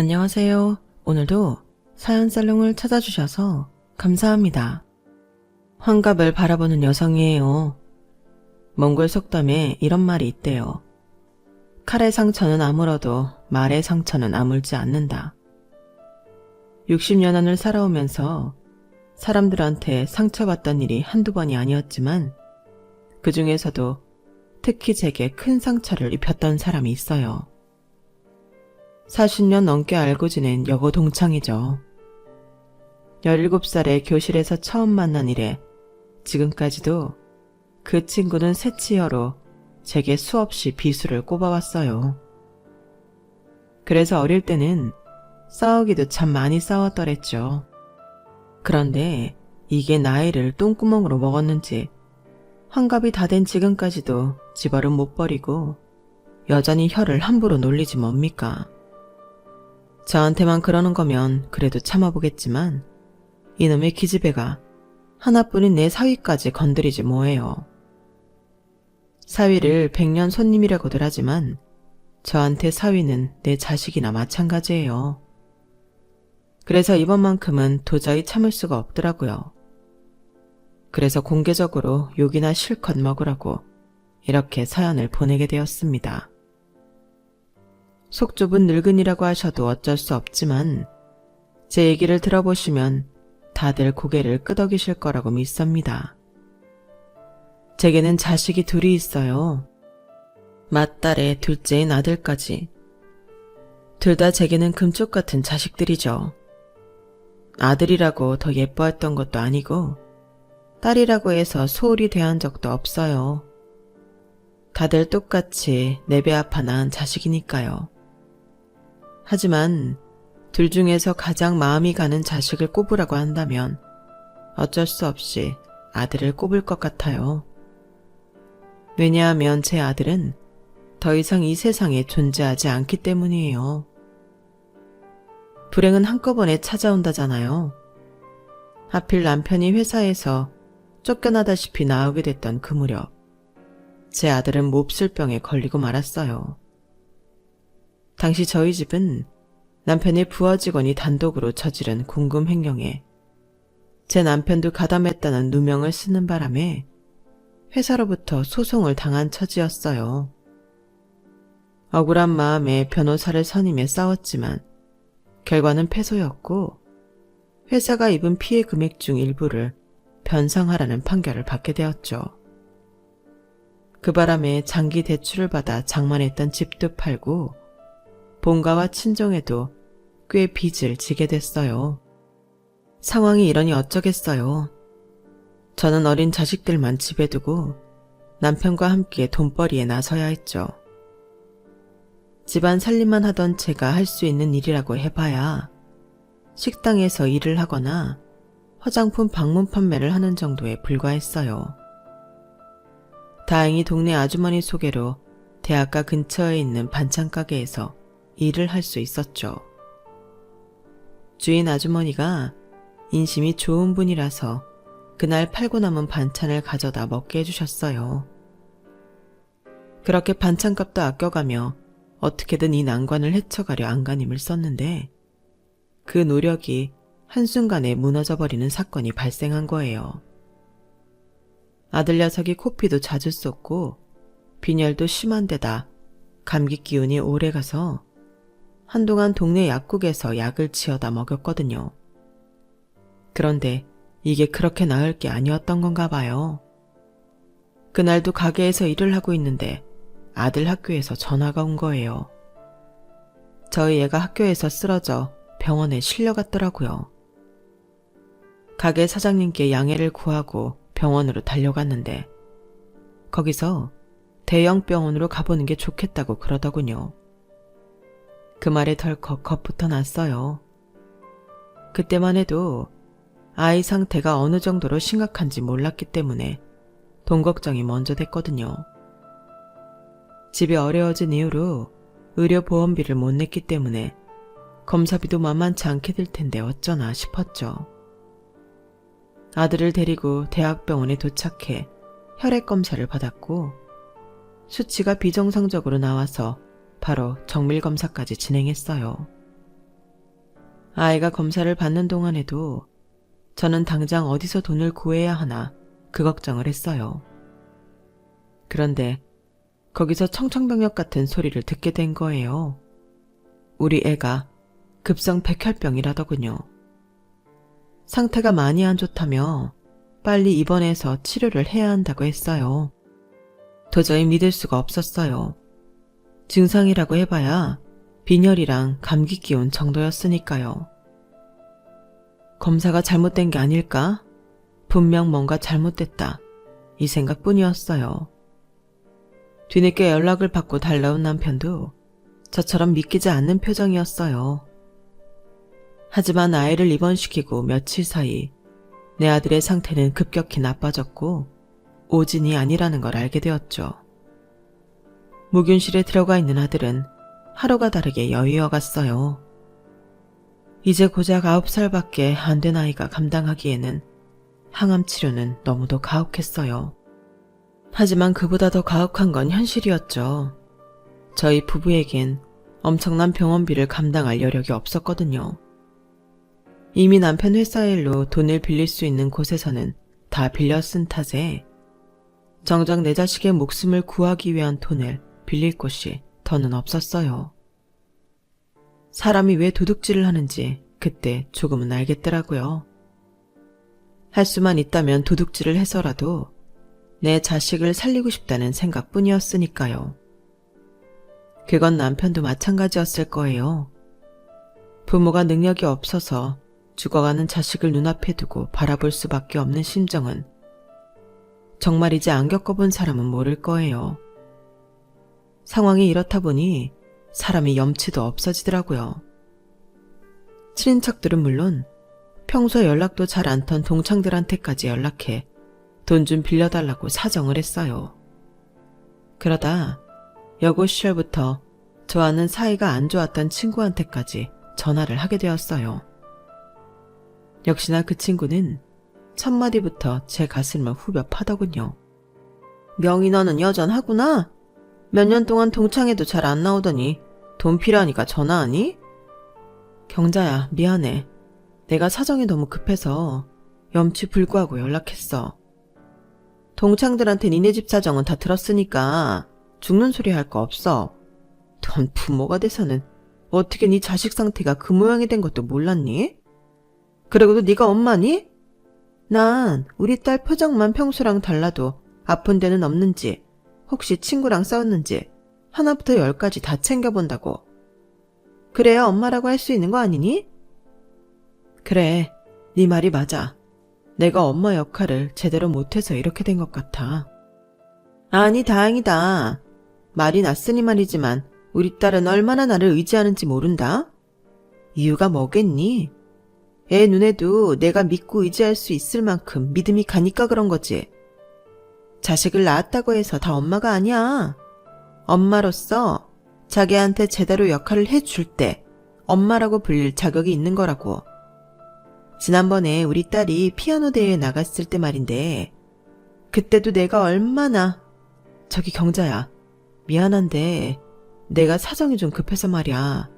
안녕하세요. 오늘도 사연살롱을 찾아주셔서 감사합니다. 환갑을 바라보는 여성이에요. 몽골 속담에 이런 말이 있대요. 칼의 상처는 아물어도 말의 상처는 아물지 않는다. 60년을 살아오면서 사람들한테 상처받던 일이 한두 번이 아니었지만 그 중에서도 특히 제게 큰 상처를 입혔던 사람이 있어요. 40년 넘게 알고 지낸 여고 동창이죠. 17살에 교실에서 처음 만난 이래 지금까지도 그 친구는 새치여로 제게 수없이 비수를 꼽아왔어요. 그래서 어릴 때는 싸우기도 참 많이 싸웠더랬죠. 그런데 이게 나이를 똥구멍으로 먹었는지 환갑이 다 된 지금까지도 지버릇 못 버리고 여전히 혀를 함부로 놀리지 뭡니까. 저한테만 그러는 거면 그래도 참아보겠지만 이놈의 기집애가 하나뿐인 내 사위까지 건드리지 뭐예요. 사위를 100년 손님이라고들 하지만 저한테 사위는 내 자식이나 마찬가지예요. 그래서 이번만큼은 도저히 참을 수가 없더라고요. 그래서 공개적으로 욕이나 실컷 먹으라고 이렇게 사연을 보내게 되었습니다. 속 좁은 늙은이라고 하셔도 어쩔 수 없지만 제 얘기를 들어보시면 다들 고개를 끄덕이실 거라고 믿습니다. 제게는 자식이 둘이 있어요. 맏딸에 둘째인 아들까지. 둘 다 제게는 금쪽 같은 자식들이죠. 아들이라고 더 예뻐했던 것도 아니고 딸이라고 해서 소홀히 대한 적도 없어요. 다들 똑같이 내 배 아파 낳은 자식이니까요. 하지만 둘 중에서 가장 마음이 가는 자식을 꼽으라고 한다면 어쩔 수 없이 아들을 꼽을 것 같아요. 왜냐하면 제 아들은 더 이상 이 세상에 존재하지 않기 때문이에요. 불행은 한꺼번에 찾아온다잖아요. 하필 남편이 회사에서 쫓겨나다시피 나오게 됐던 그 무렵 제 아들은 몹쓸병에 걸리고 말았어요. 당시 저희 집은 남편의 부하 직원이 단독으로 저지른 궁금 횡령에 제 남편도 가담했다는 누명을 쓰는 바람에 회사로부터 소송을 당한 처지였어요. 억울한 마음에 변호사를 선임해 싸웠지만 결과는 패소였고 회사가 입은 피해 금액 중 일부를 변상하라는 판결을 받게 되었죠. 그 바람에 장기 대출을 받아 장만했던 집도 팔고 본가와 친정에도 꽤 빚을 지게 됐어요. 상황이 이러니 어쩌겠어요. 저는 어린 자식들만 집에 두고 남편과 함께 돈벌이에 나서야 했죠. 집안 살림만 하던 제가 할 수 있는 일이라고 해봐야 식당에서 일을 하거나 화장품 방문 판매를 하는 정도에 불과했어요. 다행히 동네 아주머니 소개로 대학가 근처에 있는 반찬 가게에서 일을 할 수 있었죠. 주인 아주머니가 인심이 좋은 분이라서 그날 팔고 남은 반찬을 가져다 먹게 해주셨어요. 그렇게 반찬값도 아껴가며 어떻게든 이 난관을 헤쳐가려 안간힘을 썼는데 그 노력이 한순간에 무너져버리는 사건이 발생한 거예요. 아들 녀석이 코피도 자주 쏟고 빈혈도 심한 데다 감기 기운이 오래가서 한동안 동네 약국에서 약을 지어다 먹였거든요. 그런데 이게 그렇게 나을 게 아니었던 건가 봐요. 그날도 가게에서 일을 하고 있는데 아들 학교에서 전화가 온 거예요. 저희 애가 학교에서 쓰러져 병원에 실려갔더라고요. 가게 사장님께 양해를 구하고 병원으로 달려갔는데 거기서 대형 병원으로 가보는 게 좋겠다고 그러더군요. 그 말에 덜컥 겁부터 났어요. 그때만 해도 아이 상태가 어느 정도로 심각한지 몰랐기 때문에 돈 걱정이 먼저 됐거든요. 집이 어려워진 이후로 의료보험비를 못 냈기 때문에 검사비도 만만치 않게 들 텐데 어쩌나 싶었죠. 아들을 데리고 대학병원에 도착해 혈액 검사를 받았고 수치가 비정상적으로 나와서 바로 정밀검사까지 진행했어요. 아이가 검사를 받는 동안에도 저는 당장 어디서 돈을 구해야 하나 그 걱정을 했어요. 그런데 거기서 청천벽력 같은 소리를 듣게 된 거예요. 우리 애가 급성 백혈병이라더군요. 상태가 많이 안 좋다며 빨리 입원해서 치료를 해야 한다고 했어요. 도저히 믿을 수가 없었어요. 증상이라고 해봐야 빈혈이랑 감기 기운 정도였으니까요. 검사가 잘못된 게 아닐까? 분명 뭔가 잘못됐다. 이 생각뿐이었어요. 뒤늦게 연락을 받고 달려온 남편도 저처럼 믿기지 않는 표정이었어요. 하지만 아이를 입원시키고 며칠 사이 내 아들의 상태는 급격히 나빠졌고 오진이 아니라는 걸 알게 되었죠. 무균실에 들어가 있는 아들은 하루가 다르게 여의어 갔어요. 이제 고작 9살밖에 안 된 아이가 감당하기에는 항암 치료는 너무도 가혹했어요. 하지만 그보다 더 가혹한 건 현실이었죠. 저희 부부에겐 엄청난 병원비를 감당할 여력이 없었거든요. 이미 남편 회사 일로 돈을 빌릴 수 있는 곳에서는 다 빌려 쓴 탓에 정작 내 자식의 목숨을 구하기 위한 돈을 빌릴 곳이 더는 없었어요. 사람이 왜 도둑질을 하는지 그때 조금은 알겠더라고요. 할 수만 있다면 도둑질을 해서라도 내 자식을 살리고 싶다는 생각뿐이었으니까요. 그건 남편도 마찬가지였을 거예요. 부모가 능력이 없어서 죽어가는 자식을 눈앞에 두고 바라볼 수밖에 없는 심정은 정말이지 안 겪어본 사람은 모를 거예요. 상황이 이렇다 보니 사람이 염치도 없어지더라고요. 친인척들은 물론 평소에 연락도 잘 안 턴 동창들한테까지 연락해 돈 좀 빌려달라고 사정을 했어요. 그러다 여고 시절부터 저와는 사이가 안 좋았던 친구한테까지 전화를 하게 되었어요. 역시나 그 친구는 첫마디부터 제 가슴을 후벼 파더군요. 명희 너는 여전하구나? 몇 년 동안 동창회도 잘 안 나오더니 돈 필요하니까 전화하니? 경자야, 미안해. 내가 사정이 너무 급해서 염치 불구하고 연락했어. 동창들한테 니네 집 사정은 다 들었으니까 죽는 소리 할 거 없어. 넌 부모가 돼서는 어떻게 네 자식 상태가 그 모양이 된 것도 몰랐니? 그러고도 네가 엄마니? 난 우리 딸 표정만 평소랑 달라도 아픈 데는 없는지, 혹시 친구랑 싸웠는지 하나부터 10까지 다 챙겨본다고. 그래야 엄마라고 할 수 있는 거 아니니? 그래, 네 말이 맞아. 내가 엄마 역할을 제대로 못해서 이렇게 된 것 같아. 아니, 다행이다. 말이 낫으니 말이지만 우리 딸은 얼마나 나를 의지하는지 모른다. 이유가 뭐겠니? 애 눈에도 내가 믿고 의지할 수 있을 만큼 믿음이 가니까 그런 거지. 자식을 낳았다고 해서 다 엄마가 아니야. 엄마로서 자기한테 제대로 역할을 해줄 때 엄마라고 불릴 자격이 있는 거라고. 지난번에 우리 딸이 피아노 대회에 나갔을 때 말인데 그때도 내가 얼마나... 저기 경자야, 미안한데 내가 사정이 좀 급해서 말이야.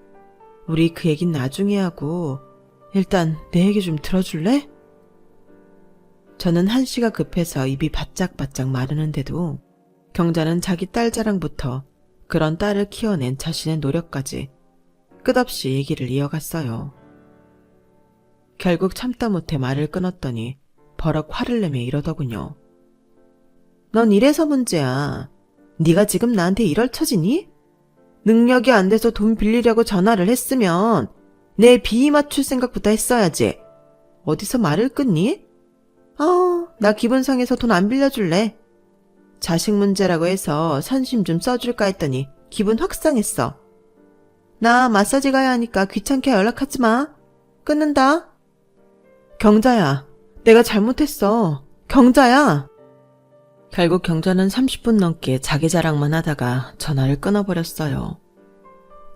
우리 그 얘긴 나중에 하고 일단 내 얘기 좀 들어줄래? 저는 한시가 급해서 입이 바짝바짝 마르는데도 경자는 자기 딸 자랑부터 그런 딸을 키워낸 자신의 노력까지 끝없이 얘기를 이어갔어요. 결국 참다 못해 말을 끊었더니 버럭 화를 내며 이러더군요. 넌 이래서 문제야. 네가 지금 나한테 이럴 처지니? 능력이 안 돼서 돈 빌리려고 전화를 했으면 내 비위 맞출 생각부터 했어야지. 어디서 말을 끊니? 나 기분 상해서 돈 안 빌려줄래. 자식 문제라고 해서 선심 좀 써줄까 했더니 기분 확 상했어. 나 마사지 가야 하니까 귀찮게 연락하지 마. 끊는다. 경자야, 내가 잘못했어. 경자야. 결국 경자는 30분 넘게 자기 자랑만 하다가 전화를 끊어버렸어요.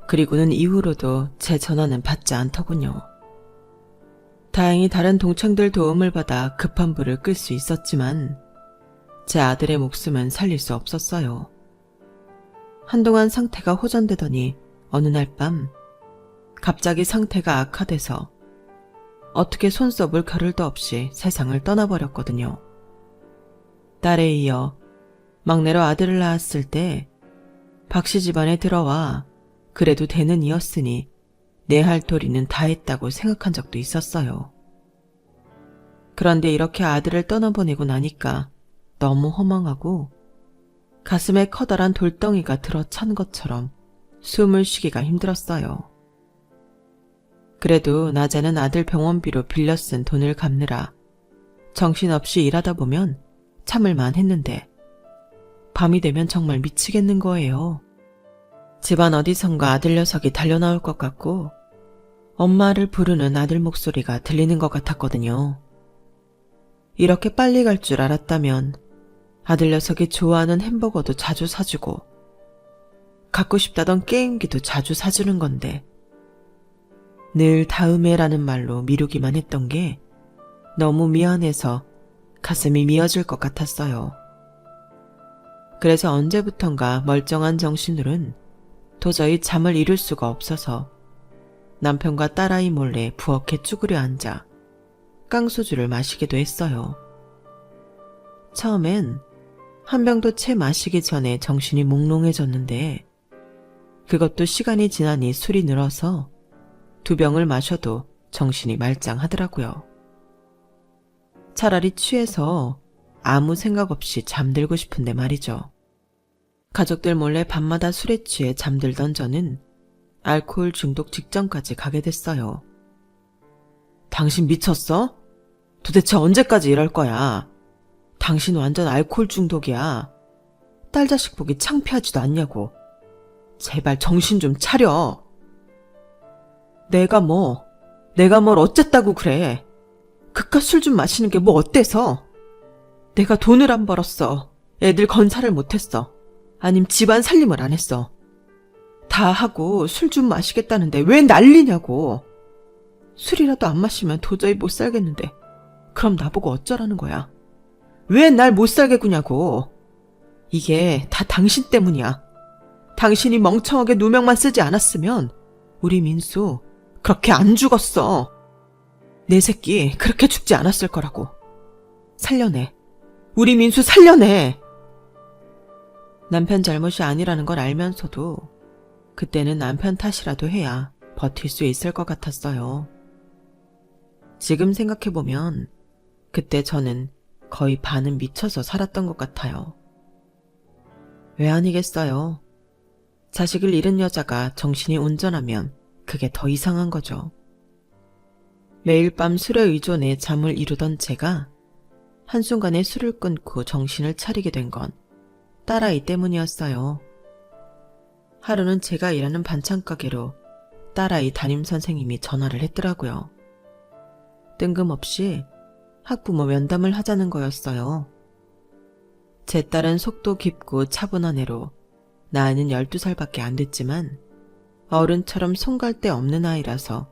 그리고는 이후로도 제 전화는 받지 않더군요. 다행히 다른 동창들 도움을 받아 급한 불을 끌 수 있었지만 제 아들의 목숨은 살릴 수 없었어요. 한동안 상태가 호전되더니 어느 날 밤 갑자기 상태가 악화돼서 어떻게 손 써볼 겨를도 없이 세상을 떠나버렸거든요. 딸에 이어 막내로 아들을 낳았을 때 박씨 집안에 들어와 그래도 되는 이였으니 내 할 도리는 다 했다고 생각한 적도 있었어요. 그런데 이렇게 아들을 떠나보내고 나니까 너무 허망하고 가슴에 커다란 돌덩이가 들어찬 것처럼 숨을 쉬기가 힘들었어요. 그래도 낮에는 아들 병원비로 빌려 쓴 돈을 갚느라 정신없이 일하다 보면 참을만 했는데 밤이 되면 정말 미치겠는 거예요. 집안 어디선가 아들 녀석이 달려나올 것 같고 엄마를 부르는 아들 목소리가 들리는 것 같았거든요. 이렇게 빨리 갈 줄 알았다면 아들 녀석이 좋아하는 햄버거도 자주 사주고 갖고 싶다던 게임기도 자주 사주는 건데 늘 다음에라는 말로 미루기만 했던 게 너무 미안해서 가슴이 미어질 것 같았어요. 그래서 언제부턴가 멀쩡한 정신으론 도저히 잠을 이룰 수가 없어서 남편과 딸아이 몰래 부엌에 쭈그려 앉아 깡소주를 마시기도 했어요. 처음엔 한 병도 채 마시기 전에 정신이 몽롱해졌는데 그것도 시간이 지나니 술이 늘어서 2병을 마셔도 정신이 말짱하더라고요. 차라리 취해서 아무 생각 없이 잠들고 싶은데 말이죠. 가족들 몰래 밤마다 술에 취해 잠들던 저는 알코올 중독 직전까지 가게 됐어요. 당신 미쳤어? 도대체 언제까지 이럴 거야? 당신 완전 알코올 중독이야. 딸 자식 보기 창피하지도 않냐고. 제발 정신 좀 차려. 내가 뭘 어쨌다고 그래. 그깟 술 좀 마시는 게 뭐 어때서? 내가 돈을 안 벌었어. 애들 건사를 못했어. 아님 집안 살림을 안 했어. 다 하고 술 좀 마시겠다는데 왜 난리냐고. 술이라도 안 마시면 도저히 못 살겠는데 그럼 나보고 어쩌라는 거야. 왜 날 못 살게 구냐고. 이게 다 당신 때문이야. 당신이 멍청하게 누명만 쓰지 않았으면 우리 민수 그렇게 안 죽었어. 내 새끼 그렇게 죽지 않았을 거라고. 살려내. 우리 민수 살려내. 남편 잘못이 아니라는 걸 알면서도 그때는 남편 탓이라도 해야 버틸 수 있을 것 같았어요. 지금 생각해보면 그때 저는 거의 반은 미쳐서 살았던 것 같아요. 왜 아니겠어요. 자식을 잃은 여자가 정신이 온전하면 그게 더 이상한 거죠. 매일 밤 술에 의존해 잠을 이루던 제가 한순간에 술을 끊고 정신을 차리게 된 건 딸아이 때문이었어요. 하루는 제가 일하는 반찬가게로 딸아이 담임선생님이 전화를 했더라고요. 뜬금없이 학부모 면담을 하자는 거였어요. 제 딸은 속도 깊고 차분한 애로 나이는 12살밖에 안 됐지만 어른처럼 손갈 데 없는 아이라서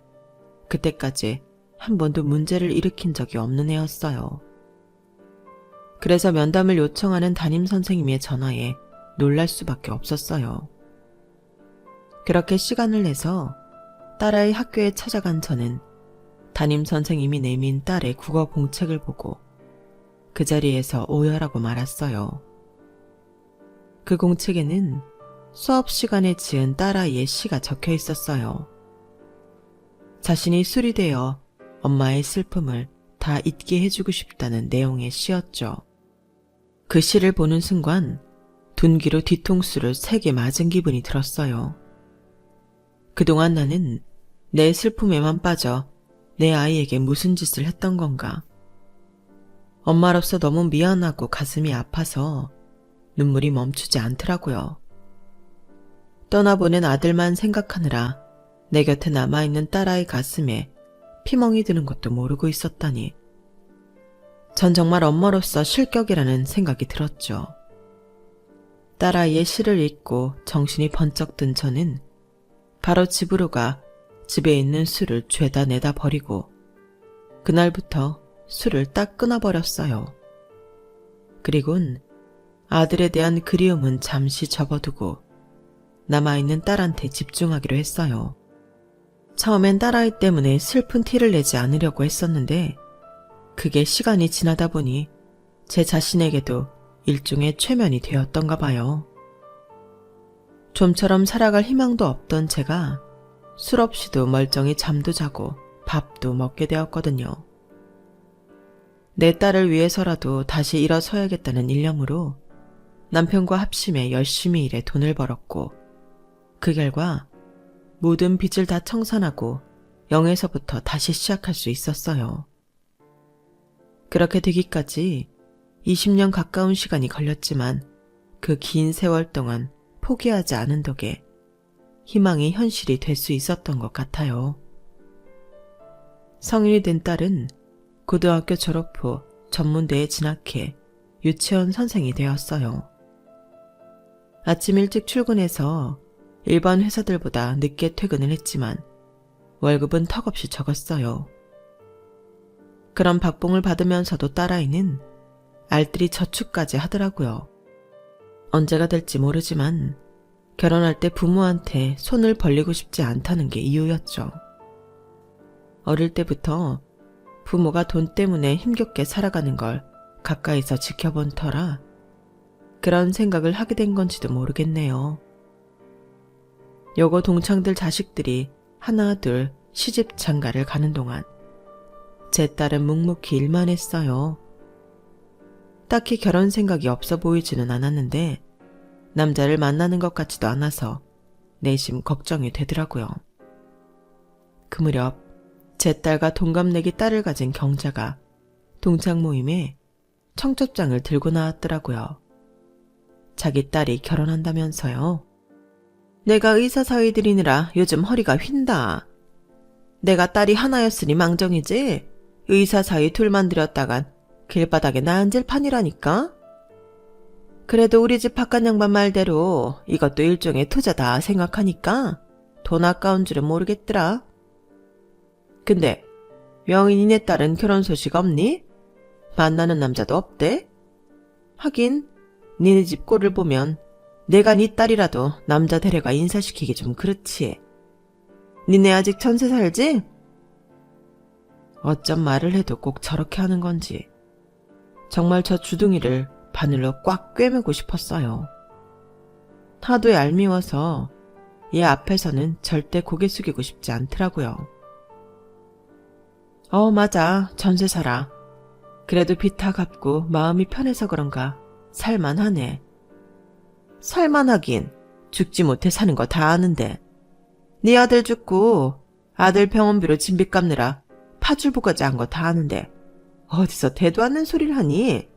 그때까지 한 번도 문제를 일으킨 적이 없는 애였어요. 그래서 면담을 요청하는 담임선생님의 전화에 놀랄 수밖에 없었어요. 그렇게 시간을 내서 딸아이 학교에 찾아간 저는 담임선생님이 내민 딸의 국어 공책을 보고 그 자리에서 오열하고 말았어요. 그 공책에는 수업 시간에 지은 딸아이의 시가 적혀 있었어요. 자신이 술이 되어 엄마의 슬픔을 다 잊게 해주고 싶다는 내용의 시였죠. 그 시를 보는 순간 둔기로 뒤통수를 3개 맞은 기분이 들었어요. 그동안 나는 내 슬픔에만 빠져 내 아이에게 무슨 짓을 했던 건가. 엄마로서 너무 미안하고 가슴이 아파서 눈물이 멈추지 않더라고요. 떠나보낸 아들만 생각하느라 내 곁에 남아있는 딸아이 가슴에 피멍이 드는 것도 모르고 있었다니. 전 정말 엄마로서 실격이라는 생각이 들었죠. 딸아이의 시를 읽고 정신이 번쩍 든 저는 바로 집으로 가 집에 있는 술을 죄다 내다 버리고 그날부터 술을 딱 끊어버렸어요. 그리곤 아들에 대한 그리움은 잠시 접어두고 남아있는 딸한테 집중하기로 했어요. 처음엔 딸아이 때문에 슬픈 티를 내지 않으려고 했었는데 그게 시간이 지나다 보니 제 자신에게도 일종의 최면이 되었던가 봐요. 좀처럼 살아갈 희망도 없던 제가 술 없이도 멀쩡히 잠도 자고 밥도 먹게 되었거든요. 내 딸을 위해서라도 다시 일어서야겠다는 일념으로 남편과 합심해 열심히 일해 돈을 벌었고 그 결과 모든 빚을 다 청산하고 0에서부터 다시 시작할 수 있었어요. 그렇게 되기까지 20년 가까운 시간이 걸렸지만 그 긴 세월 동안 포기하지 않은 덕에 희망이 현실이 될 수 있었던 것 같아요. 성인이 된 딸은 고등학교 졸업 후 전문대에 진학해 유치원 선생이 되었어요. 아침 일찍 출근해서 일반 회사들보다 늦게 퇴근을 했지만 월급은 턱없이 적었어요. 그런 박봉을 받으면서도 딸아이는 알뜰히 저축까지 하더라고요. 언제가 될지 모르지만 결혼할 때 부모한테 손을 벌리고 싶지 않다는 게 이유였죠. 어릴 때부터 부모가 돈 때문에 힘겹게 살아가는 걸 가까이서 지켜본 터라 그런 생각을 하게 된 건지도 모르겠네요. 여고 동창들 자식들이 하나 둘 시집 장가를 가는 동안 제 딸은 묵묵히 일만 했어요. 딱히 결혼 생각이 없어 보이지는 않았는데 남자를 만나는 것 같지도 않아서 내심 걱정이 되더라고요. 그 무렵 제 딸과 동갑내기 딸을 가진 경자가 동창 모임에 청첩장을 들고 나왔더라고요. 자기 딸이 결혼한다면서요. 내가 의사 사위 들이느라 요즘 허리가 휜다. 내가 딸이 하나였으니 망정이지 의사 사위 둘만 들였다간 길바닥에 나 앉을 판이라니까. 그래도 우리 집 바깥 양반 말대로 이것도 일종의 투자다 생각하니까 돈 아까운 줄은 모르겠더라. 근데 명인이네 딸은 결혼 소식 없니? 만나는 남자도 없대? 하긴 니네 집 꼴을 보면 내가 네 딸이라도 남자 데려가 인사시키기 좀 그렇지. 니네 아직 전세 살지? 어쩜 말을 해도 꼭 저렇게 하는 건지 정말 저 주둥이를 바늘로 꽉 꿰매고 싶었어요. 하도 얄미워서 얘 앞에서는 절대 고개 숙이고 싶지 않더라고요. 맞아. 전세 살아. 그래도 빚 다 갚고 마음이 편해서 그런가 살만하네. 살만하긴 죽지 못해 사는 거 다 아는데 네 아들 죽고 아들 병원비로 진빚 갚느라 파출부까지 한 거 다 아는데 어디서 대도 않는 소리를 하니?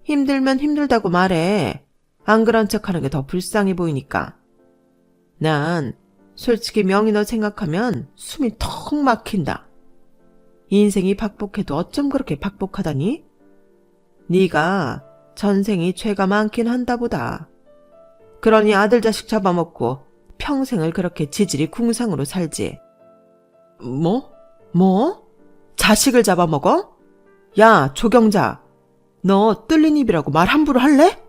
힘들면 힘들다고 말해. 안 그런 척하는 게 더 불쌍해 보이니까. 난 솔직히 명희 너 생각하면 숨이 턱 막힌다. 인생이 박복해도 어쩜 그렇게 박복하다니? 네가 전생이 죄가 많긴 한다 보다. 그러니 아들 자식 잡아먹고 평생을 그렇게 지질이 궁상으로 살지. 뭐? 자식을 잡아먹어? 야, 조경자. 너 뚫린 입이라고 말 함부로 할래?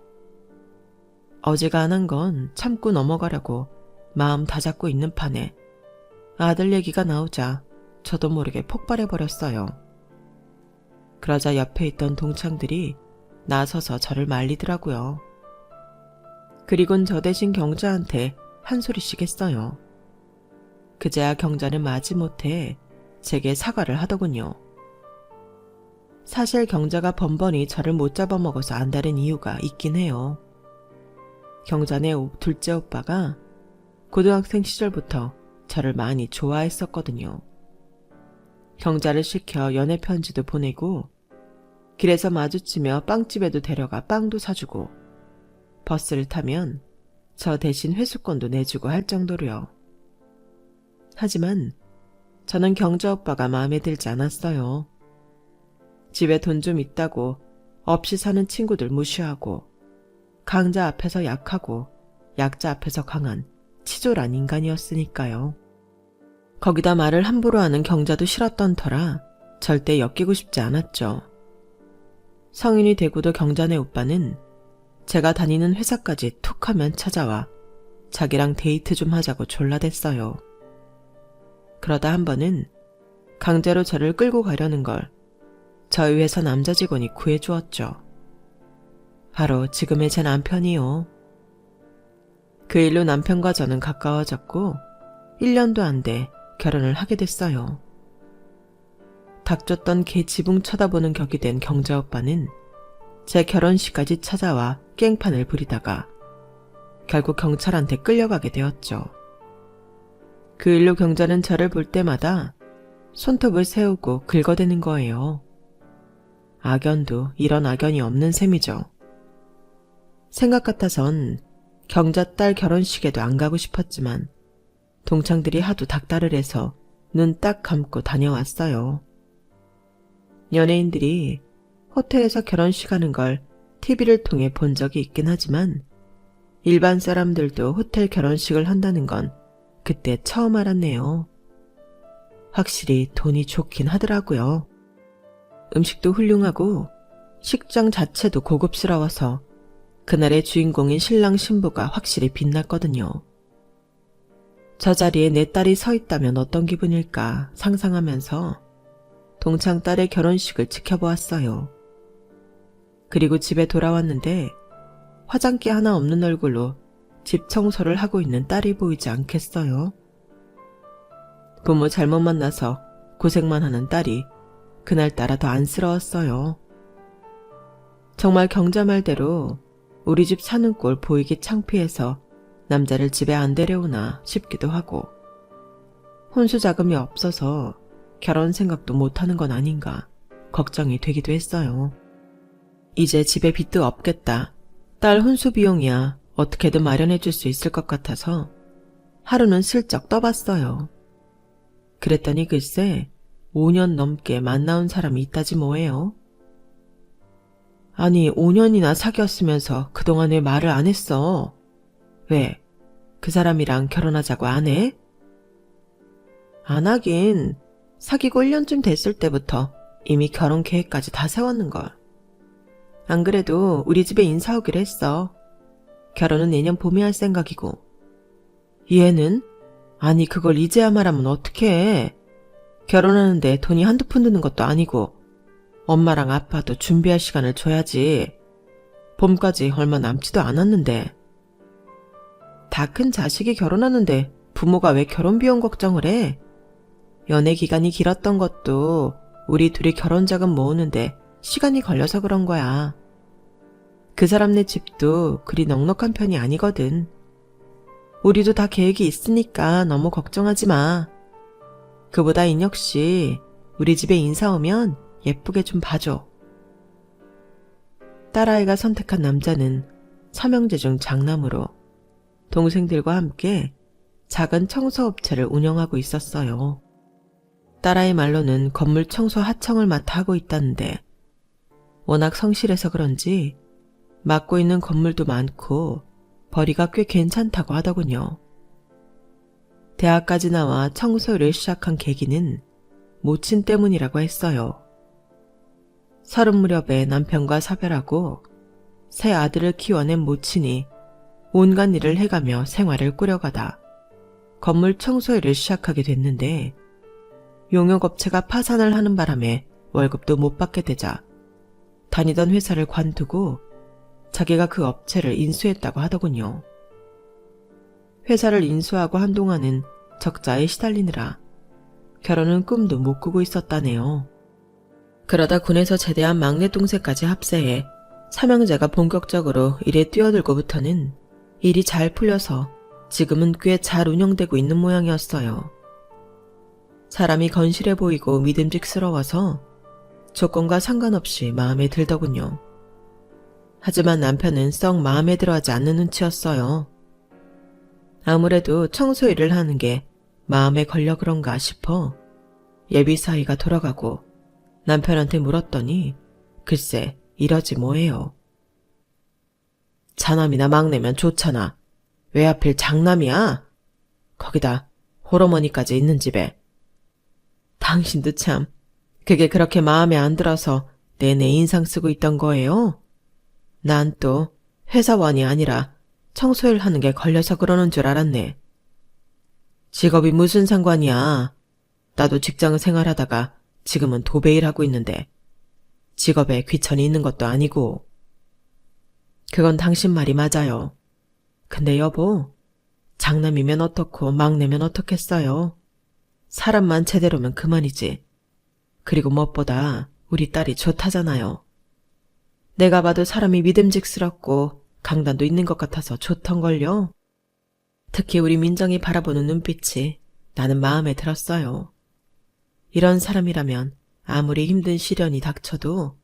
어제가 안 한 건 참고 넘어가려고 마음 다잡고 있는 판에 아들 얘기가 나오자 저도 모르게 폭발해버렸어요. 그러자 옆에 있던 동창들이 나서서 저를 말리더라고요. 그리곤 저 대신 경자한테 한 소리씩 했어요. 그제야 경자는 마지못해 제게 사과를 하더군요. 사실 경자가 번번이 저를 못 잡아먹어서 안다는 이유가 있긴 해요. 경자네 둘째 오빠가 고등학생 시절부터 저를 많이 좋아했었거든요. 경자를 시켜 연애 편지도 보내고 길에서 마주치며 빵집에도 데려가 빵도 사주고 버스를 타면 저 대신 회수권도 내주고 할 정도로요. 하지만 저는 경자 오빠가 마음에 들지 않았어요. 집에 돈 좀 있다고 없이 사는 친구들 무시하고 강자 앞에서 약하고 약자 앞에서 강한 치졸한 인간이었으니까요. 거기다 말을 함부로 하는 경자도 싫었던 터라 절대 엮이고 싶지 않았죠. 성인이 되고도 경자네 오빠는 제가 다니는 회사까지 툭하면 찾아와 자기랑 데이트 좀 하자고 졸라댔어요. 그러다 한 번은 강제로 저를 끌고 가려는 걸 저희 회사 남자 직원이 구해주었죠. 바로 지금의 제 남편이요. 그 일로 남편과 저는 가까워졌고 1년도 안 돼 결혼을 하게 됐어요. 닥쳤던 개 지붕 쳐다보는 격이 된 경자 오빠는 제 결혼식까지 찾아와 깽판을 부리다가 결국 경찰한테 끌려가게 되었죠. 그 일로 경자는 저를 볼 때마다 손톱을 세우고 긁어대는 거예요. 악연도 이런 악연이 없는 셈이죠. 생각 같아선 경자 딸 결혼식에도 안 가고 싶었지만 동창들이 하도 닥달을 해서 눈 딱 감고 다녀왔어요. 연예인들이 호텔에서 결혼식 하는 걸 TV를 통해 본 적이 있긴 하지만 일반 사람들도 호텔 결혼식을 한다는 건 그때 처음 알았네요. 확실히 돈이 좋긴 하더라고요. 음식도 훌륭하고 식장 자체도 고급스러워서 그날의 주인공인 신랑 신부가 확실히 빛났거든요. 저 자리에 내 딸이 서 있다면 어떤 기분일까 상상하면서 동창 딸의 결혼식을 지켜보았어요. 그리고 집에 돌아왔는데 화장기 하나 없는 얼굴로 집 청소를 하고 있는 딸이 보이지 않겠어요? 부모 잘못 만나서 고생만 하는 딸이 그날따라 더 안쓰러웠어요. 정말 경자 말대로 우리 집 사는 꼴 보이기 창피해서 남자를 집에 안 데려오나 싶기도 하고 혼수 자금이 없어서 결혼 생각도 못하는 건 아닌가 걱정이 되기도 했어요. 이제 집에 빚도 없겠다. 딸 혼수 비용이야 어떻게든 마련해 줄 수 있을 것 같아서 하루는 슬쩍 떠봤어요. 그랬더니 글쎄 5년 넘게 만나온 사람이 있다지 뭐예요. 아니 5년이나 사귀었으면서 그동안 왜 말을 안 했어? 왜? 그 사람이랑 결혼하자고 안 해? 안 하긴 사귀고 1년쯤 됐을 때부터 이미 결혼 계획까지 다 세웠는걸. 안 그래도 우리 집에 인사 오기로 했어. 결혼은 내년 봄에 할 생각이고. 얘는? 아니 그걸 이제야 말하면 어떡해. 결혼하는데 돈이 한두 푼 드는 것도 아니고 엄마랑 아빠도 준비할 시간을 줘야지. 봄까지 얼마 남지도 않았는데. 다 큰 자식이 결혼하는데 부모가 왜 결혼 비용 걱정을 해? 연애 기간이 길었던 것도 우리 둘이 결혼 자금 모으는데 시간이 걸려서 그런 거야. 그 사람네 집도 그리 넉넉한 편이 아니거든. 우리도 다 계획이 있으니까 너무 걱정하지 마. 그보다 인혁 씨, 우리 집에 인사 오면 예쁘게 좀 봐줘. 딸아이가 선택한 남자는 삼형제 중 장남으로 동생들과 함께 작은 청소업체를 운영하고 있었어요. 딸아이 말로는 건물 청소 하청을 맡아 하고 있다는데 워낙 성실해서 그런지 맡고 있는 건물도 많고 벌이가 꽤 괜찮다고 하더군요. 대학까지 나와 청소일을 시작한 계기는 모친 때문이라고 했어요. 30 무렵에 남편과 사별하고 새 아들을 키워낸 모친이 온갖 일을 해가며 생활을 꾸려가다 건물 청소일을 시작하게 됐는데 용역업체가 파산을 하는 바람에 월급도 못 받게 되자 다니던 회사를 관두고 자기가 그 업체를 인수했다고 하더군요. 회사를 인수하고 한동안은 적자에 시달리느라 결혼은 꿈도 못 꾸고 있었다네요. 그러다 군에서 제대한 막내 동생까지 합세해 삼형제가 본격적으로 일에 뛰어들고부터는 일이 잘 풀려서 지금은 꽤 잘 운영되고 있는 모양이었어요. 사람이 건실해 보이고 믿음직스러워서 조건과 상관없이 마음에 들더군요. 하지만 남편은 썩 마음에 들어하지 않는 눈치였어요. 아무래도 청소 일을 하는 게 마음에 걸려 그런가 싶어 예비 사이가 돌아가고 남편한테 물었더니 글쎄 이러지 뭐예요. 차남이나 막내면 좋잖아. 왜 하필 장남이야? 거기다 홀어머니까지 있는 집에. 당신도 참 그게 그렇게 마음에 안 들어서 내내 인상 쓰고 있던 거예요? 난 또 회사원이 아니라 청소일 하는 게 걸려서 그러는 줄 알았네. 직업이 무슨 상관이야. 나도 직장 생활하다가 지금은 도배일 하고 있는데 직업에 귀천이 있는 것도 아니고. 그건 당신 말이 맞아요. 근데 여보, 장남이면 어떻고 막내면 어떻겠어요. 사람만 제대로면 그만이지. 그리고 무엇보다 우리 딸이 좋다잖아요. 내가 봐도 사람이 믿음직스럽고 강단도 있는 것 같아서 좋던걸요. 특히 우리 민정이 바라보는 눈빛이 나는 마음에 들었어요. 이런 사람이라면 아무리 힘든 시련이 닥쳐도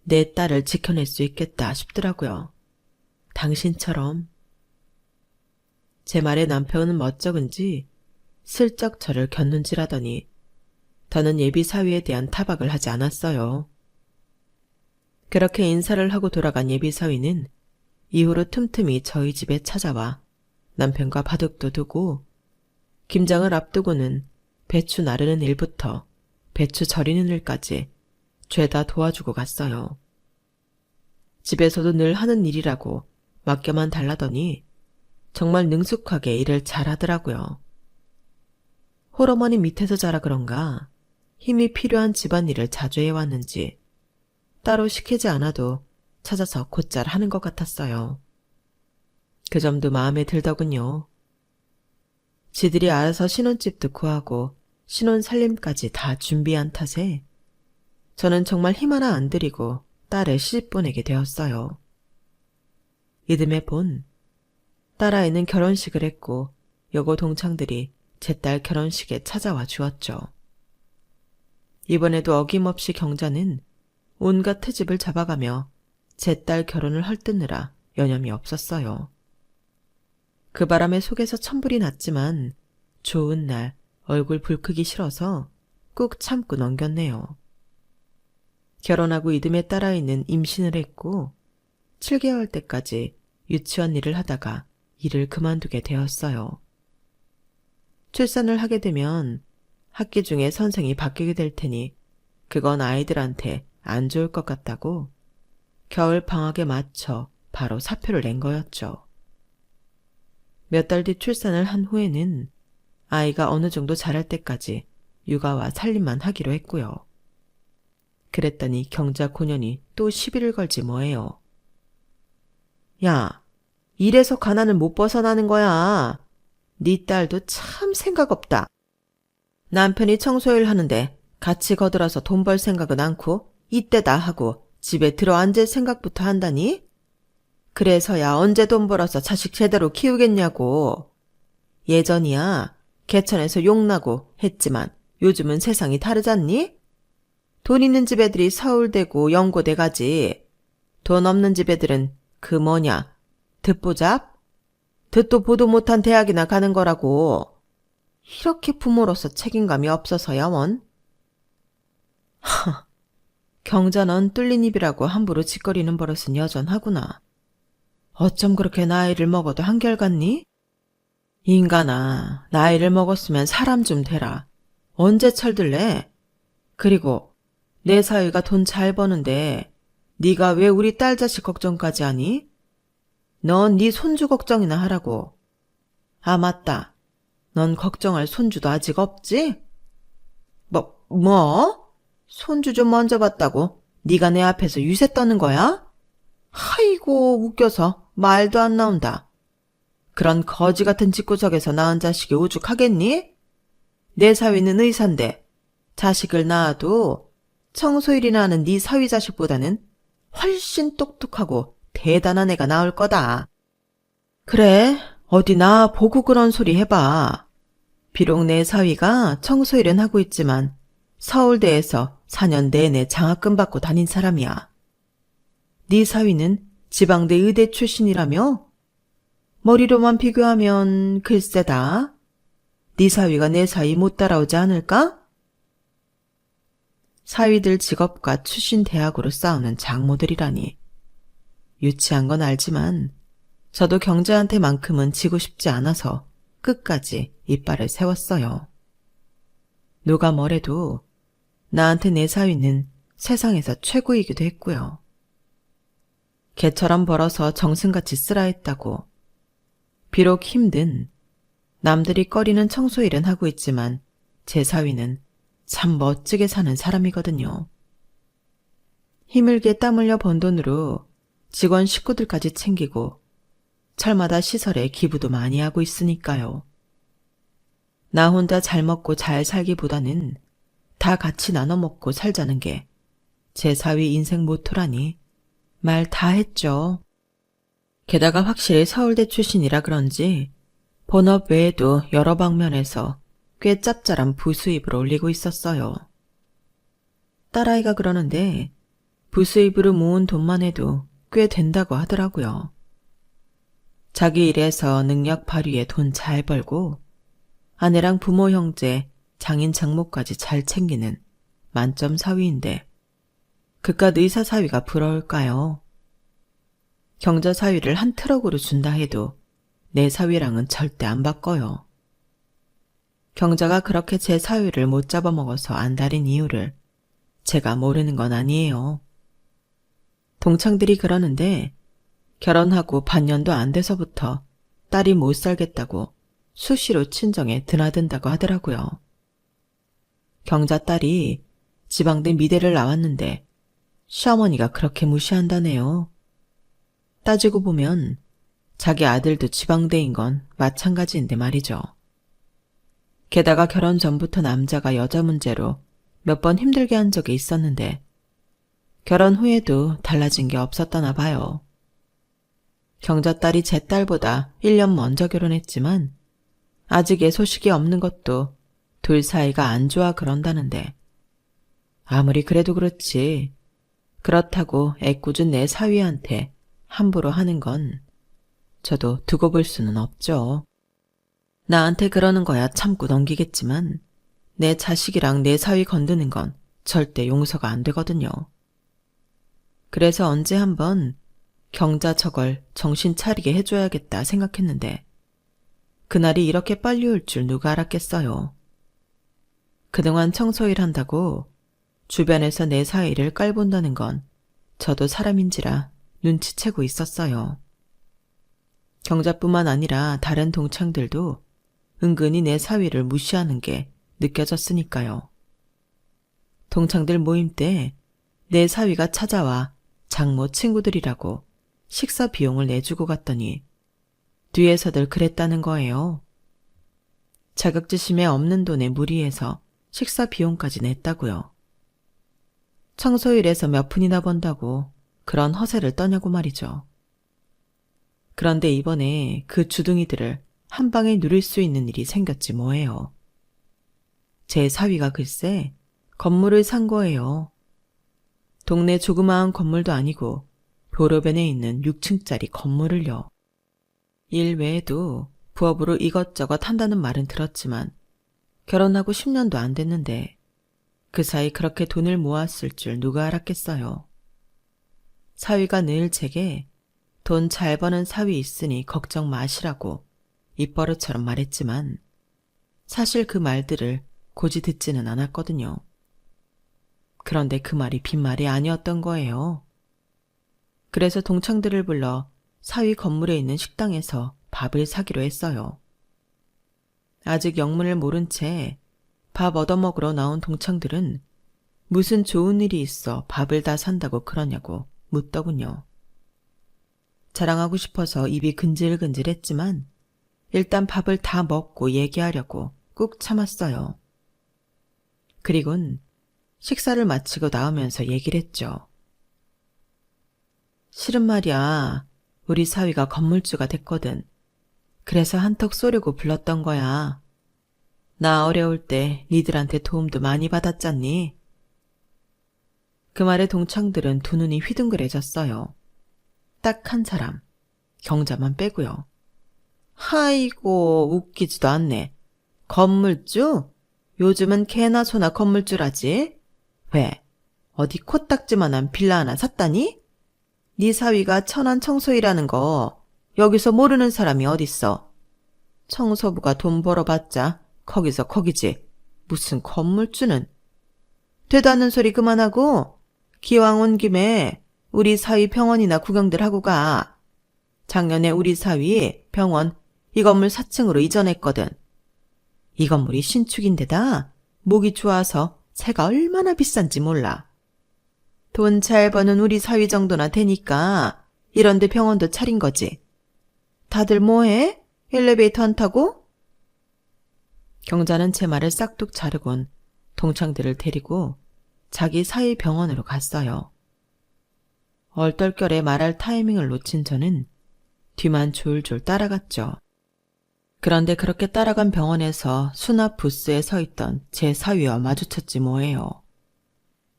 내 딸을 지켜낼 수 있겠다 싶더라고요. 당신처럼. 제 말에 남편은 멋쩍은지 슬쩍 저를 곁눈질하더니 더는 예비 사위에 대한 타박을 하지 않았어요. 그렇게 인사를 하고 돌아간 예비 사위는 이후로 틈틈이 저희 집에 찾아와 남편과 바둑도 두고 김장을 앞두고는 배추 나르는 일부터 배추 절이는 일까지 죄다 도와주고 갔어요. 집에서도 늘 하는 일이라고 맡겨만 달라더니 정말 능숙하게 일을 잘하더라고요. 홀어머니 밑에서 자라 그런가 힘이 필요한 집안일을 자주 해왔는지 따로 시키지 않아도 찾아서 곧잘 하는 것 같았어요. 그 점도 마음에 들더군요. 지들이 알아서 신혼집도 구하고 신혼 살림까지 다 준비한 탓에 저는 정말 힘 하나 안 들이고 딸을 시집 보내게 되었어요. 이듬해 본 딸아이는 결혼식을 했고 여고 동창들이 제 딸 결혼식에 찾아와 주었죠. 이번에도 어김없이 경자는 온갖 트집을 잡아가며 제 딸 결혼을 헐뜯느라 여념이 없었어요. 그 바람에 속에서 천불이 났지만 좋은 날 얼굴 붉히기 싫어서 꾹 참고 넘겼네요. 결혼하고 이듬해 딸아이는 임신을 했고 7개월 때까지 유치원 일을 하다가 일을 그만두게 되었어요. 출산을 하게 되면 학기 중에 선생이 바뀌게 될 테니 그건 아이들한테 안 좋을 것 같다고 겨울 방학에 맞춰 바로 사표를 낸 거였죠. 몇 달 뒤 출산을 한 후에는 아이가 어느 정도 자랄 때까지 육아와 살림만 하기로 했고요. 그랬더니 경자 고년이 또 시비를 걸지 뭐예요. 야, 이래서 가난을 못 벗어나는 거야. 네 딸도 참 생각 없다. 남편이 청소일 하는데 같이 거들어서 돈 벌 생각은 않고 이때다 하고 집에 들어앉을 생각부터 한다니? 그래서야 언제 돈 벌어서 자식 제대로 키우겠냐고. 예전이야 개천에서 욕나고 했지만 요즘은 세상이 다르잖니? 돈 있는 집 애들이 서울대고 연고대 가지. 돈 없는 집 애들은 그 뭐냐 듣보잡? 듣도 보도 못한 대학이나 가는 거라고. 이렇게 부모로서 책임감이 없어서야 원. 경자 넌 뚫린 입이라고 함부로 짓거리는 버릇은 여전하구나. 어쩜 그렇게 나이를 먹어도 한결같니? 인간아, 나이를 먹었으면 사람 좀 되라. 언제 철들래? 그리고 내 사위가 돈 잘 버는데 네가 왜 우리 딸 자식 걱정까지 하니? 넌 네 손주 걱정이나 하라고. 아 맞다. 넌 걱정할 손주도 아직 없지? 뭐? 손주 좀 먼저 봤다고 네가 내 앞에서 유세 떠는 거야? 아이고 웃겨서 말도 안 나온다. 그런 거지 같은 집구석에서 낳은 자식이 오죽하겠니? 내 사위는 의사인데 자식을 낳아도 청소일이나 하는 네 사위 자식보다는 훨씬 똑똑하고 대단한 애가 나올 거다. 그래, 어디 나 보고 그런 소리 해봐. 비록 내 사위가 청소일은 하고 있지만 서울대에서 4년 내내 장학금 받고 다닌 사람이야. 네 사위는 지방대 의대 출신이라며? 머리로만 비교하면 글쎄다. 네 사위가 내 사위 못 따라오지 않을까? 사위들 직업과 출신 대학으로 싸우는 장모들이라니. 유치한 건 알지만 저도 경자한테만큼은 지고 싶지 않아서 끝까지 이빨을 세웠어요. 누가 뭐래도 나한테 내 사위는 세상에서 최고이기도 했고요. 개처럼 벌어서 정승같이 쓰라 했다고. 비록 힘든 남들이 꺼리는 청소일은 하고 있지만 제 사위는 참 멋지게 사는 사람이거든요. 힘을게 땀 흘려 번 돈으로 직원 식구들까지 챙기고 철마다 시설에 기부도 많이 하고 있으니까요. 나 혼자 잘 먹고 잘 살기보다는 다 같이 나눠 먹고 살자는 게 제 사위 인생 모토라니 말 다 했죠. 게다가 확실히 서울대 출신이라 그런지 본업 외에도 여러 방면에서 꽤 짭짤한 부수입을 올리고 있었어요. 딸아이가 그러는데 부수입으로 모은 돈만 해도 꽤 된다고 하더라고요. 자기 일에서 능력 발휘에 돈 잘 벌고 아내랑 부모 형제, 장인 장모까지 잘 챙기는 만점 사위인데 그깟 의사 사위가 부러울까요? 경자 사위를 한 트럭으로 준다 해도 내 사위랑은 절대 안 바꿔요. 경자가 그렇게 제 사위를 못 잡아먹어서 안달인 이유를 제가 모르는 건 아니에요. 동창들이 그러는데 결혼하고 반년도 안 돼서부터 딸이 못 살겠다고 수시로 친정에 드나든다고 하더라고요. 경자 딸이 지방대 미대를 나왔는데 시어머니가 그렇게 무시한다네요. 따지고 보면 자기 아들도 지방대인 건 마찬가지인데 말이죠. 게다가 결혼 전부터 남자가 여자 문제로 몇 번 힘들게 한 적이 있었는데 결혼 후에도 달라진 게 없었다나 봐요. 경자 딸이 제 딸보다 1년 먼저 결혼했지만 아직 애 소식이 없는 것도 둘 사이가 안 좋아 그런다는데 아무리 그래도 그렇지 그렇다고 애꿎은 내 사위한테 함부로 하는 건 저도 두고 볼 수는 없죠. 나한테 그러는 거야 참고 넘기겠지만 내 자식이랑 내 사위 건드는 건 절대 용서가 안 되거든요. 그래서 언제 한번 경자 저걸 정신 차리게 해줘야겠다 생각했는데 그날이 이렇게 빨리 올 줄 누가 알았겠어요. 그동안 청소일 한다고 주변에서 내 사위를 깔본다는 건 저도 사람인지라 눈치채고 있었어요. 경자뿐만 아니라 다른 동창들도 은근히 내 사위를 무시하는 게 느껴졌으니까요. 동창들 모임 때 내 사위가 찾아와 장모 친구들이라고 식사 비용을 내주고 갔더니 뒤에서들 그랬다는 거예요. 자격지심에 없는 돈에 무리해서 식사 비용까지 냈다고요. 청소일에서 몇 푼이나 번다고 그런 허세를 떠냐고 말이죠. 그런데 이번에 그 주둥이들을 한 방에 누릴 수 있는 일이 생겼지 뭐예요. 제 사위가 글쎄 건물을 산 거예요. 동네 조그마한 건물도 아니고 도로변에 있는 6층짜리 건물을요. 일 외에도 부업으로 이것저것 한다는 말은 들었지만 결혼하고 10년도 안 됐는데 그 사이 그렇게 돈을 모았을 줄 누가 알았겠어요. 사위가 늘 제게 돈 잘 버는 사위 있으니 걱정 마시라고 입버릇처럼 말했지만 사실 그 말들을 고지 듣지는 않았거든요. 그런데 그 말이 빈말이 아니었던 거예요. 그래서 동창들을 불러 사위 건물에 있는 식당에서 밥을 사기로 했어요. 아직 영문을 모른 채 밥 얻어먹으러 나온 동창들은 무슨 좋은 일이 있어 밥을 다 산다고 그러냐고 묻더군요. 자랑하고 싶어서 입이 근질근질했지만 일단 밥을 다 먹고 얘기하려고 꾹 참았어요. 그리곤 식사를 마치고 나오면서 얘기를 했죠. 실은 말이야, 우리 사위가 건물주가 됐거든. 그래서 한턱 쏘려고 불렀던 거야. 나 어려울 때 니들한테 도움도 많이 받았잖니? 그 말에 동창들은 두 눈이 휘둥그레졌어요. 딱 한 사람, 경자만 빼고요. 아이고, 웃기지도 않네. 건물주? 요즘은 개나 소나 건물주라지? 왜? 어디 코딱지만한 빌라 하나 샀다니? 네 사위가 천안 청소이라는 거 여기서 모르는 사람이 어딨어. 청소부가 돈 벌어봤자 거기서 거기지. 무슨 건물주는. 되도 않는 소리 그만하고 기왕 온 김에 우리 사위 병원이나 구경들 하고 가. 작년에 우리 사위 병원 이 건물 4층으로 이전했거든. 이 건물이 신축인데다 목이 좋아서 새가 얼마나 비싼지 몰라. 돈 잘 버는 우리 사위 정도나 되니까 이런데 병원도 차린 거지. 다들 뭐해? 엘리베이터 안 타고? 경자는 제 말을 싹둑 자르곤 동창들을 데리고 자기 사위 병원으로 갔어요. 얼떨결에 말할 타이밍을 놓친 저는 뒤만 졸졸 따라갔죠. 그런데 그렇게 따라간 병원에서 수납 부스에 서 있던 제 사위와 마주쳤지 뭐예요.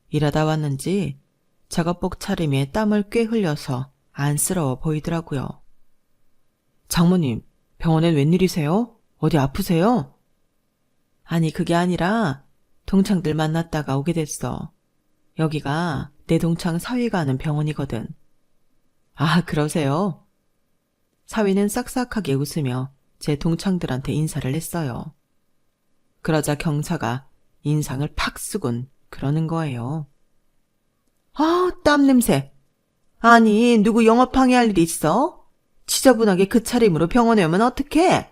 일하다 왔는지 작업복 차림에 땀을 꽤 흘려서 안쓰러워 보이더라고요. 장모님, 병원엔 웬일이세요? 어디 아프세요? 아니, 그게 아니라 동창들 만났다가 오게 됐어. 여기가 내 동창 사위가 하는 병원이거든. 아, 그러세요? 사위는 싹싹하게 웃으며 제 동창들한테 인사를 했어요. 그러자 경사가 인상을 팍 쓰곤 그러는 거예요. 아, 땀 냄새. 아니, 누구 영업 방해할 일이 있어? 지저분하게 그 차림으로 병원에 오면 어떡해?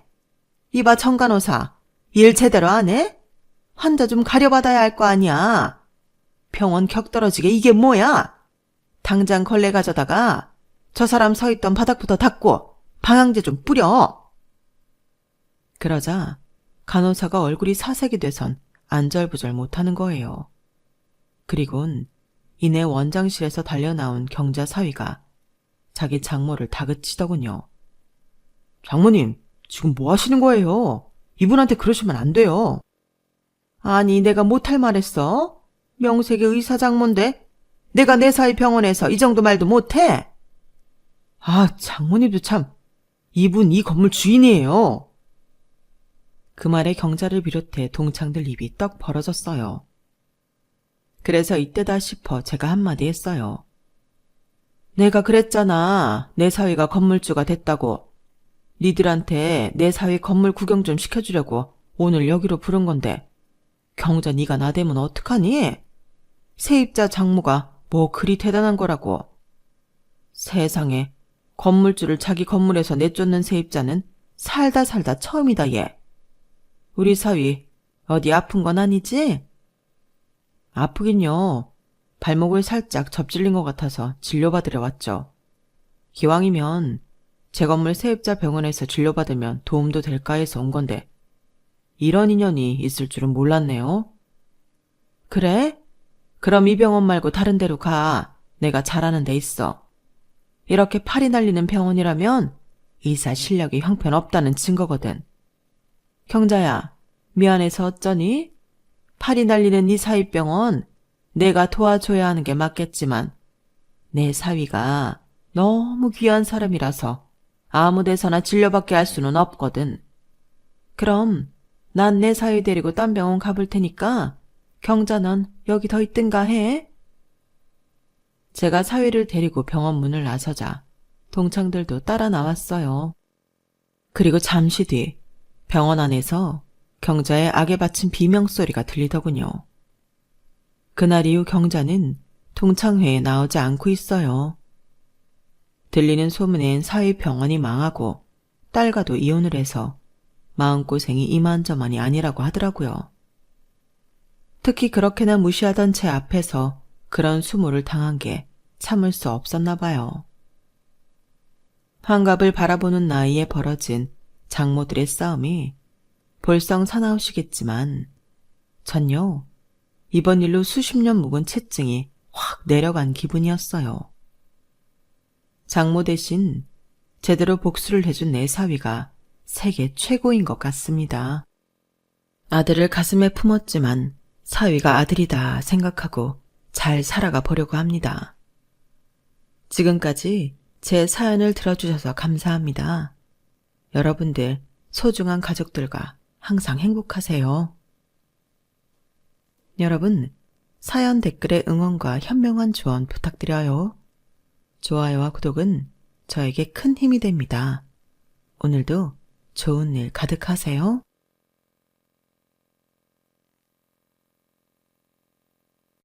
이봐, 정간호사. 일 제대로 안 해? 환자 좀 가려받아야 할 거 아니야. 병원 격떨어지게 이게 뭐야? 당장 걸레 가져다가 저 사람 서 있던 바닥부터 닦고 방향제 좀 뿌려. 그러자 간호사가 얼굴이 사색이 돼선 안절부절 못하는 거예요. 그리곤 이내 원장실에서 달려나온 경자 사위가 자기 장모를 다그치더군요. 장모님, 지금 뭐 하시는 거예요? 이분한테 그러시면 안 돼요. 아니, 내가 못할 말했어? 명색의 의사 장모인데 내가 내 사위 병원에서 이 정도 말도 못해? 아, 장모님도 참. 이분 이 건물 주인이에요. 그 말에 경자를 비롯해 동창들 입이 떡 벌어졌어요. 그래서 이때다 싶어 제가 한마디 했어요. 내가 그랬잖아. 내 사위가 건물주가 됐다고. 니들한테 내 사위 건물 구경 좀 시켜주려고 오늘 여기로 부른 건데 경자 네가 나대면 어떡하니? 세입자 장모가 뭐 그리 대단한 거라고. 세상에, 건물주를 자기 건물에서 내쫓는 세입자는 살다 처음이다 얘. 우리 사위 어디 아픈 건 아니지? 아프긴요. 발목을 살짝 접질린 것 같아서 진료받으러 왔죠. 기왕이면 제 건물 세입자 병원에서 진료받으면 도움도 될까 해서 온 건데 이런 인연이 있을 줄은 몰랐네요. 그래? 그럼 이 병원 말고 다른 데로 가. 내가 잘하는 데 있어. 이렇게 팔이 날리는 병원이라면 의사 실력이 형편없다는 증거거든. 경자야, 미안해서 어쩌니? 팔이 날리는 네 사위병원 내가 도와줘야 하는 게 맞겠지만 내 사위가 너무 귀한 사람이라서 아무 데서나 진료받게 할 수는 없거든. 그럼 난 내 사위 데리고 딴 병원 가볼 테니까 경자 넌 여기 더 있든가 해. 제가 사위를 데리고 병원 문을 나서자 동창들도 따라 나왔어요. 그리고 잠시 뒤 병원 안에서 경자의 악에 바친 비명소리가 들리더군요. 그날 이후 경자는 동창회에 나오지 않고 있어요. 들리는 소문엔 사위 병원이 망하고 딸과도 이혼을 해서 마음고생이 이만저만이 아니라고 하더라고요. 특히 그렇게나 무시하던 제 앞에서 그런 수모를 당한 게 참을 수 없었나 봐요. 환갑을 바라보는 나이에 벌어진 장모들의 싸움이 볼썽 사나우시겠지만 전요, 이번 일로 수십 년 묵은 채증이 확 내려간 기분이었어요. 장모 대신 제대로 복수를 해준 내 사위가 세계 최고인 것 같습니다. 아들을 가슴에 품었지만 사위가 아들이다 생각하고 잘 살아가 보려고 합니다. 지금까지 제 사연을 들어주셔서 감사합니다. 여러분들 소중한 가족들과 항상 행복하세요. 여러분, 사연 댓글에 응원과 현명한 조언 부탁드려요. 좋아요와 구독은 저에게 큰 힘이 됩니다. 오늘도 좋은 일 가득하세요.